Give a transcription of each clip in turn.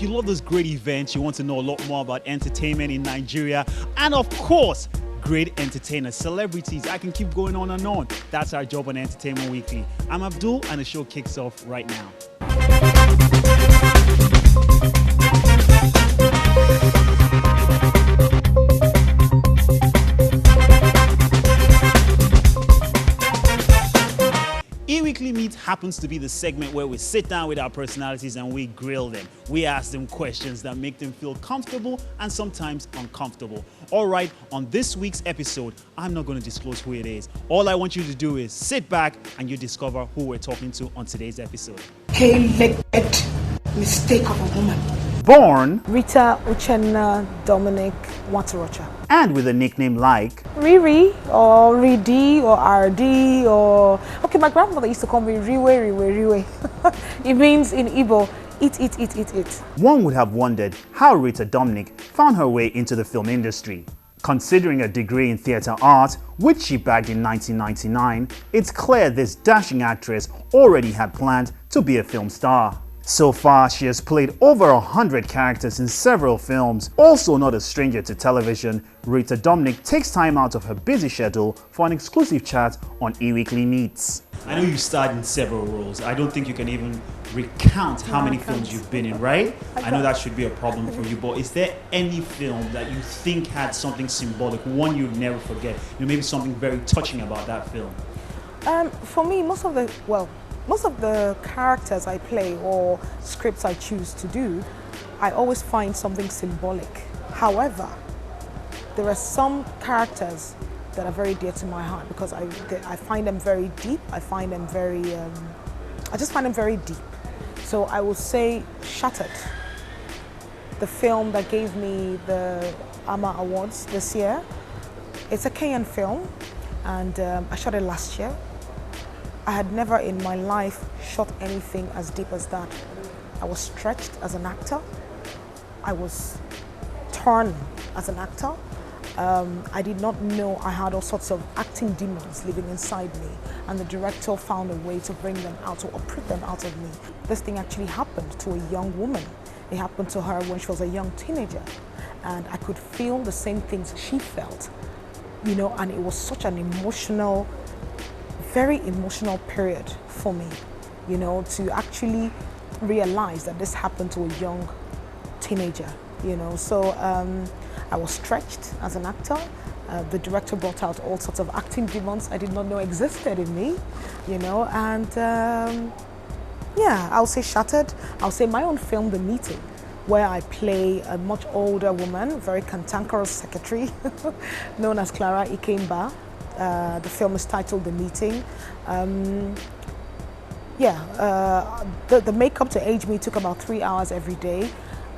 you love those great events, you want to know a lot more about entertainment in Nigeria, and of course, great entertainers, celebrities. I can keep going on and on. That's our job on Entertainment Weekly. I'm Abdul, and the show kicks off right now. E-Weekly Meet happens to be the segment where we sit down with our personalities and we grill them. We ask them questions that make them feel comfortable and sometimes uncomfortable. All right, on this week's episode, I'm not going to disclose who it is. All I want you to do is sit back and you discover who we're talking to on today's episode. K-legged mistake of a woman. Born Rita Dominic Watarocha. and with a nickname like Riri or Ridi or RD or... Okay, my grandmother used to call me Riwe. It means in Igbo, eat. One would have wondered how Rita Dominic found her way into the film industry. Considering a degree in theatre art, which she bagged in 1999, it's clear this dashing actress already had planned to be a film star. So far, she has played over 100 characters in several films. Also not a stranger to television, Rita Dominic takes time out of her busy schedule for an exclusive chat on E-Weekly Meets. I know you starred in several roles. I don't think you can even recount how many films you've been in, right? I know that should be a problem for you, but is there any film that you think had something symbolic, one you'll never forget? Maybe something very touching about that film? For me, most of the characters I play or scripts I choose to do, I always find something symbolic. However, there are some characters that are very dear to my heart because I find them very deep. I just find them very deep. So I will say Shattered, the film that gave me the AMA Awards this year. It's a Kenyan film, and I shot it last year. I had never in my life shot anything as deep as that. I was stretched as an actor. I was torn as an actor. I did not know I had all sorts of acting demons living inside me, and the director found a way to bring them out, or uproot them out of me. This thing actually happened to a young woman. It happened to her when she was a young teenager, and I could feel the same things she felt, and it was such an very emotional period for me, to actually realize that this happened to a young teenager, So I was stretched as an actor. The director brought out all sorts of acting demons I did not know existed in me, and I'll say Shattered. I'll say my own film, The Meeting, where I play a much older woman, very cantankerous secretary, known as Clara Ikemba. The film is titled The Meeting. The makeup to age me took about 3 hours every day.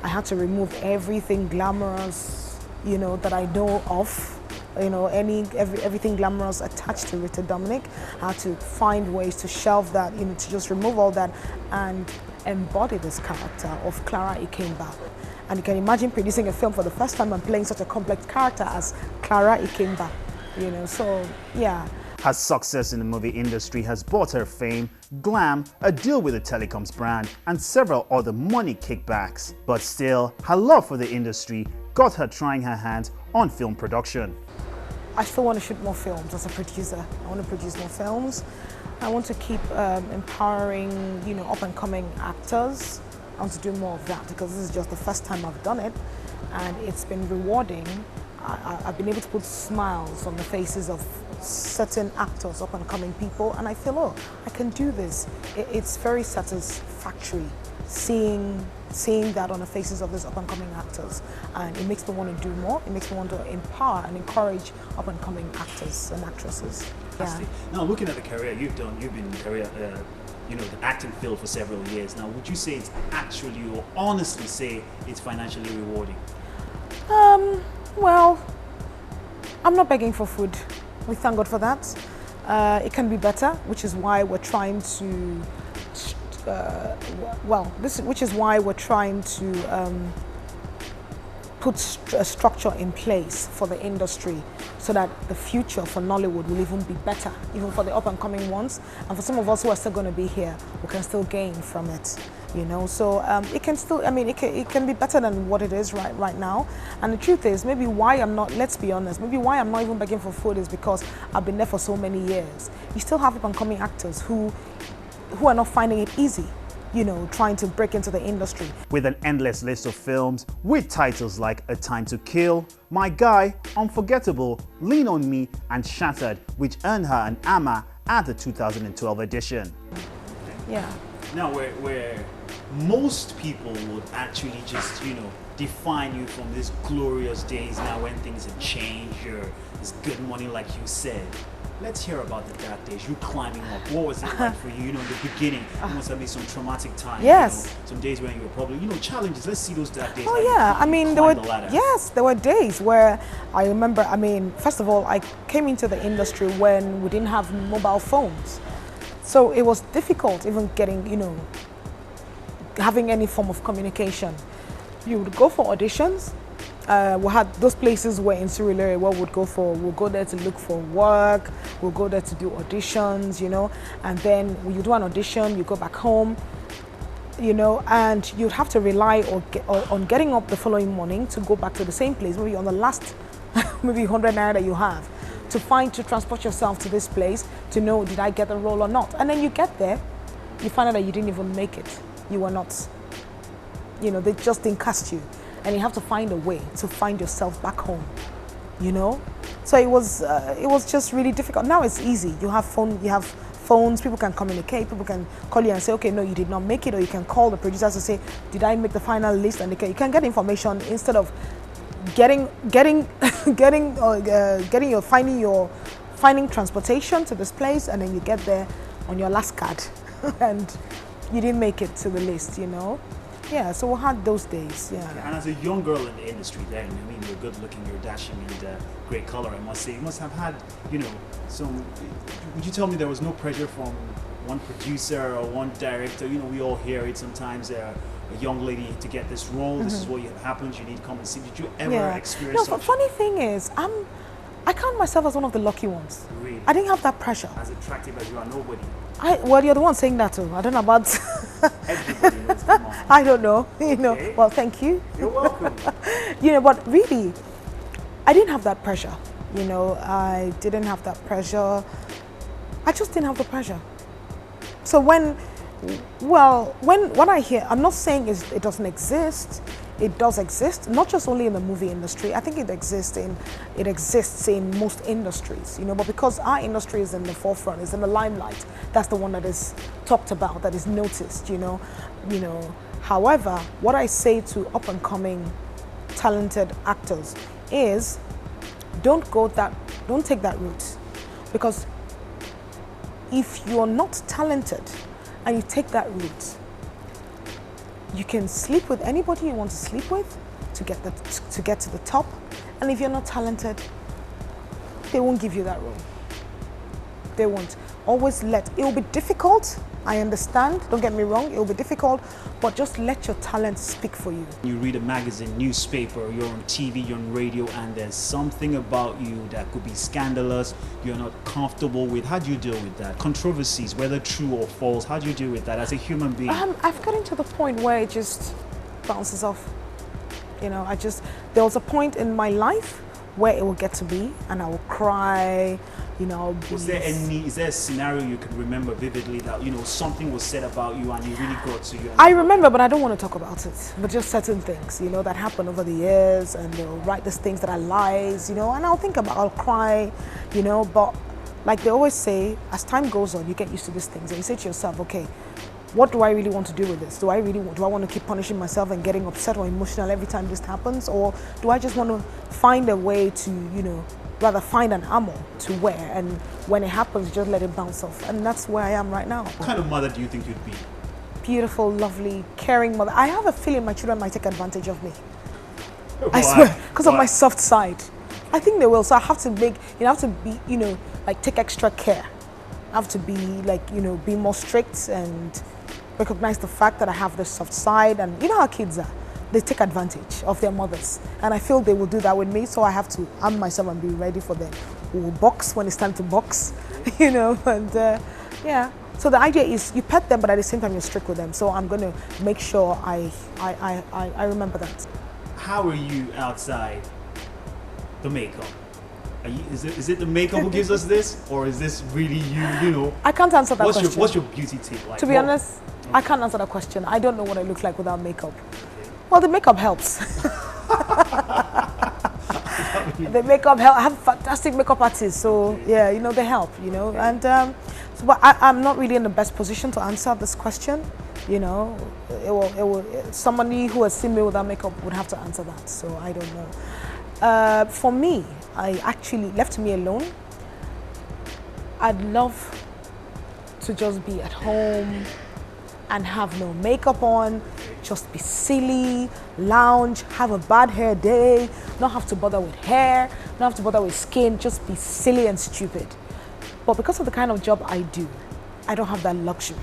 I had to remove everything glamorous, that I know of, everything glamorous attached to Rita Dominic. I had to find ways to shelve that, to just remove all that and embody this character of Clara Ikemba. And you can imagine producing a film for the first time and playing such a complex character as Clara Ikemba. Her success in the movie industry has bought her fame, glam, a deal with the telecoms brand, and several other money kickbacks. But still, her love for the industry got her trying her hand on film production. I still want to shoot more films as a producer. I want to produce more films. I want to keep empowering, up-and-coming actors. I want to do more of that because this is just the first time I've done it, and it's been rewarding. I've been able to put smiles on the faces of certain actors, up-and-coming people, and I feel, I can do this. It's very satisfactory seeing that on the faces of these up-and-coming actors, and it makes me want to do more. It makes me want to empower and encourage up-and-coming actors and actresses. Yeah. Now, looking at the career you've been in the career, the acting field for several years now. Would you say it's actually, or honestly say, it's financially rewarding? Well, I'm not begging for food. We thank God for that. It can be better, which is why we're trying to. Which is why we're trying to put a structure in place for the industry so that the future for Nollywood will even be better, even for the up and coming ones, and for some of us who are still going to be here, we can still gain from it, you know. So it can still, I mean, it can be better than what it is right now. And the truth is, maybe why I'm not, let's be honest, maybe why I'm not even begging for food is because I've been there for so many years. You still have up and coming actors who are not finding it easy, you know, trying to break into the industry. With an endless list of films with titles like A Time to Kill, My Guy, Unforgettable, Lean on Me, and Shattered, which earned her an AMA at the 2012 edition. Yeah. Now, where most people would actually just, you know, define you from these glorious days now when things have changed, it's good money like you said. Let's hear about the dark days, you climbing up. What was it like for you? You know, in the beginning, you must have been some traumatic times. Yes. You know, some days when you were probably, you know, challenges. Let's see those dark days. Oh yeah, I mean, there were days where I remember, I mean, first of all, I came into the industry when we didn't have mobile phones. So it was difficult even getting, you know, having any form of communication. You would go for auditions. We had those places where in Surulere we'll go there to look for work, we'll go there to do auditions, you know, and then when you do an audition, you go back home, you know, and you'd have to rely on getting up the following morning to go back to the same place, maybe on the last, maybe 100 naira that you have, to transport yourself to this place to know, did I get the role or not? And then you get there, you find out that you didn't even make it. You were not, you know, they just didn't cast you. And you have to find a way to find yourself back home, you know. So it was just really difficult. Now it's easy. You have phones. People can communicate. People can call you and say, okay, no, you did not make it, or you can call the producers to say, did I make the final list? And you can get information instead of finding transportation to this place, and then you get there on your last card, and you didn't make it to the list, you know. Yeah, so we had those days, yeah. And as a young girl in the industry then, I mean, you're good looking, you're dashing, and great color, I must say. You must have had, you know, would you tell me there was no pressure from one producer or one director? You know, we all hear it sometimes, a young lady to get this role, this is what happens, you need to come and see. Did you ever experience such? No, the funny thing is, I count myself as one of the lucky ones. Really? I didn't have that pressure. As attractive as you are, nobody. Well, you're the one saying that too. I don't know about... Everybody knows, come on. I don't know, you know. Okay. Well, thank you. You're welcome. You know, but really, I didn't have that pressure. You know, I didn't have that pressure. I just didn't have the pressure. So when I hear, I'm not saying it doesn't exist. It does exist, not just only in the movie industry. I think it exists in most industries, you know, but because our industry is in the forefront, is in the limelight, that's the one that is talked about, that is noticed, you know. However, what I say to up and coming talented actors is don't take that route, because if you're not talented and you take that route, you can sleep with anybody you want to sleep with to get to the top, and if you're not talented, they won't give you that role. They won't. Always it will be difficult, I understand, don't get me wrong, it will be difficult, but just let your talent speak for you. You read a magazine, newspaper, you're on TV, you're on radio, and there's something about you that could be scandalous, you're not comfortable with. How do you deal with that? Controversies, whether true or false, how do you deal with that as a human being? I've gotten to the point where it just bounces off. You know, there was a point in my life where it will get to be, and I will cry, you know. Is there a scenario you can remember vividly that, you know, something was said about you and it really got to you? I remember, but I don't want to talk about it. But just certain things, you know, that happened over the years, and they'll write these things that are lies, you know, and I'll cry, you know, but like they always say, as time goes on, you get used to these things, and you say to yourself, okay, what do I really want to do with this? Do I want to keep punishing myself and getting upset or emotional every time this happens? Or do I just want to find a way to, you know, rather find an armor to wear, and when it happens, just let it bounce off? And that's where I am right now. What kind of mother do you think you'd be? Beautiful, lovely, caring mother. I have a feeling my children might take advantage of me. Why? I swear, because of my soft side. I think they will. So I have to be, you know, like take extra care. I have to be like, you know, be more strict and recognize the fact that I have this soft side. And you know how kids are. they take advantage of their mothers. And I feel they will do that with me, so I have to arm myself and be ready for them. We'll box when it's time to box, you know, and yeah. So the idea is you pet them, but at the same time you're strict with them. So I'm going to make sure I remember that. How are you outside the makeup? Is it the makeup who gives us this, or is this really you? You know, I can't answer that question. What's your beauty tip like? To be honest, I can't answer that question. I don't know what I look like without makeup. Okay. Well, the makeup helps. The makeup help. I have fantastic makeup artists, so yeah, you know, they help. You know, and so, but I'm not really in the best position to answer this question. You know, somebody who has seen me without makeup would have to answer that. So I don't know. For me, I actually left me alone. I'd love to just be at home and have no makeup on, just be silly, lounge, have a bad hair day, not have to bother with hair, not have to bother with skin, just be silly and stupid. But because of the kind of job I do, I don't have that luxury.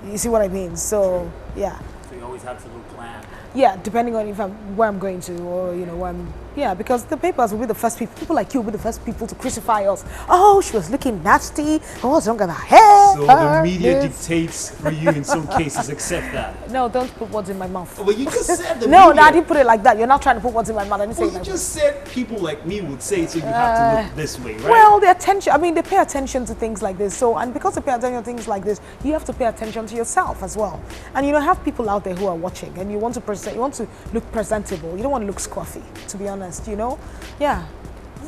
You see what I mean? So, yeah. So you always have to look bland. Yeah, depending on where I'm going to, or you know, because the papers will be the first people like you will be the first people to crucify us. Oh, she was looking nasty. Oh, what's wrong with her hair? So the media dictates for you in some cases. Accept that. No, don't put words in my mouth. Well, you just said the No, media. I didn't put it like that. You're not trying to put words in my mouth. I didn't say it You like just that. said people like me would say it, so you have to look this way, right? Well, they pay attention to things like this. So, and because they pay attention to things like this, you have to pay attention to yourself as well. And you know, have people out there who are watching, and you want to look presentable. You don't want to look scruffy, to be honest, you know? Yeah.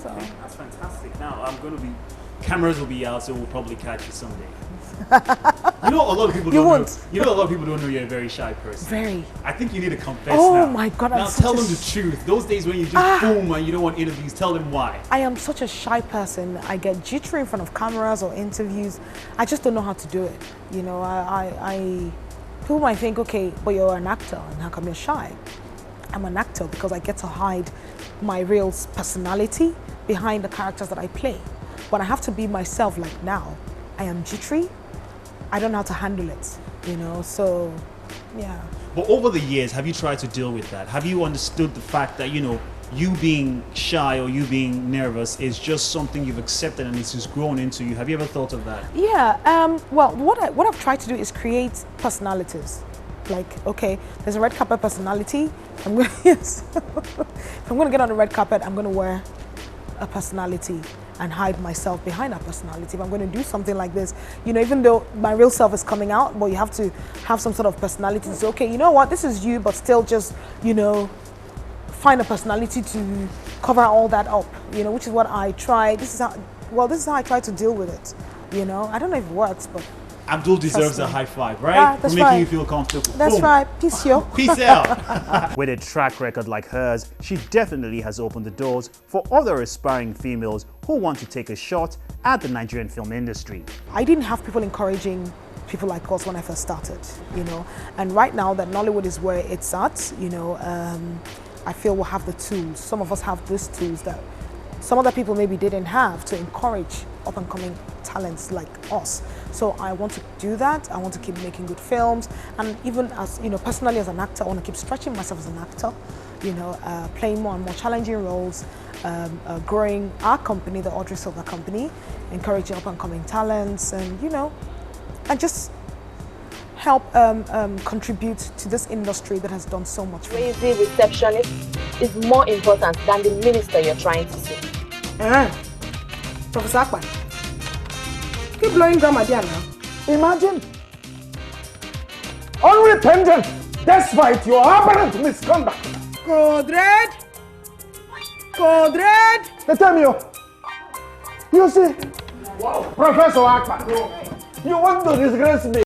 So okay, that's fantastic. Now cameras will be out, so we'll probably catch you someday. You know, a lot of people don't know. You know, a lot of people don't know you're a very shy person. Very. I think you need to confess now. now. Oh my God! Now tell them the truth. Those days when you just boom and you don't want interviews, tell them why. I am such a shy person. I get jittery in front of cameras or interviews. I just don't know how to do it. You know, people might think, okay, but you're an actor, and how come you're shy? I'm an actor because I get to hide my real personality behind the characters that I play. But I have to be myself. Like now, I am jittery. I don't know how to handle it, you know, so yeah. But over the years, have you tried to deal with that? Have you understood the fact that, you know, you being shy or you being nervous is just something you've accepted and it's just grown into you? Have you ever thought of that? Yeah, well, what I've tried to do is create personalities. Like, okay, there's a red carpet personality. If I'm going to get on the red carpet, I'm going to wear a personality and hide myself behind that personality. If I'm going to do something like this, you know, even though my real self is coming out, but you have to have some sort of personality to say, okay, you know what, this is you, but still just, you know, find a personality to cover all that up, you know, which is what I try. This is how I try to deal with it, you know. I don't know if it works, but Abdul deserves a high five, right? Yeah, that's for making right. you feel comfortable. That's Boom. right. Peace, yo. Peace out. With a track record like hers, she definitely has opened the doors for other aspiring females who want to take a shot at the Nigerian film industry. I didn't have people encouraging people like us when I first started, you know. And right now that Nollywood is where it's at, you know, I feel we'll have the tools. Some of us have these tools that some other people maybe didn't have to encourage up-and-coming talents like us. So I want to do that. I want to keep making good films, and even as, you know, personally as an actor, I want to keep stretching myself as an actor, you know, playing more and more challenging roles, growing our company, the Audrey Silver Company, encouraging up-and-coming talents, and, you know, and just help contribute to this industry that has done so much for me. Crazy receptionist is more important than the minister you're trying to see. Professor Akpan, keep blowing grammar there now. Imagine, unrepentant despite your apparent misconduct. Code red. They tell me, you see, Professor Akpan, you want to disgrace me.